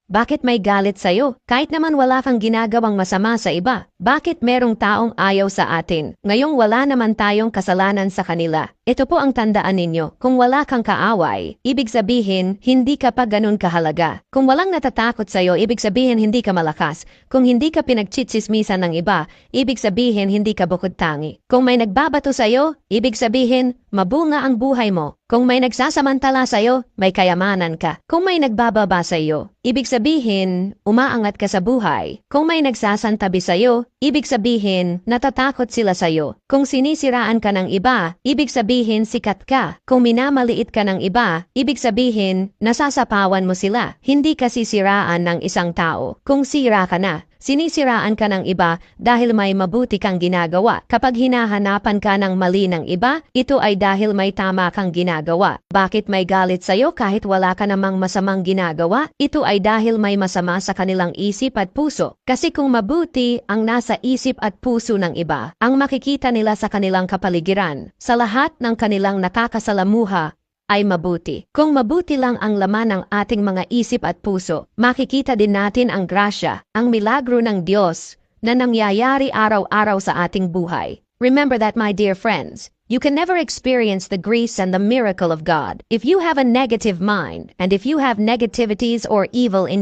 Bakit may galit sa'yo? Kahit naman wala kang ginagawang masama sa iba. Bakit merong taong ayaw sa atin? Ngayong wala naman tayong kasalanan sa kanila. Ito po ang tandaan ninyo. Kung wala kang kaaway, ibig sabihin, hindi ka pa ganun kahalaga. Kung walang natatakot sa'yo, ibig sabihin, hindi ka malakas. Kung hindi ka pinagchitsismisan ng iba, ibig sabihin, hindi ka bukod tangi. Kung may nagbabato sa'yo, ibig sabihin, mabunga ang buhay mo. Kung may nagsasamantala sa'yo, may kayamanan ka. Kung may nagbababa sa'yo, ibig sabihin, umaangat ka sa buhay. Kung may nagsasantabi sa'yo, ibig sabihin, natatakot sila sa'yo. Kung sinisiraan ka ng iba, ibig sabihin, sikat ka. Kung minamaliit ka ng iba, ibig sabihin, nasasapawan mo sila. Hindi ka sisiraan ng isang tao. Kung sira ka na, sinisiraan ka ng iba dahil may mabuti kang ginagawa. Kapag hinahanapan ka ng mali ng iba, ito ay dahil may tama kang ginagawa. Bakit may galit sa'yo kahit wala ka namang masamang ginagawa? Ito ay dahil may masama sa kanilang isip at puso. Kasi kung mabuti ang nasa isip at puso ng iba, ang makikita nila sa kanilang kapaligiran, sa lahat ng kanilang nakakasalamuha, ay mabuti. Kung mabuti lang ang laman ng ating mga isip at puso, makikita din natin ang grasya, ang milagro ng Diyos na nangyayari araw-araw sa ating buhay. Remember that, my dear friends, you can never experience the grace and the miracle of God if you have a negative mind, and if you have negativities or evil in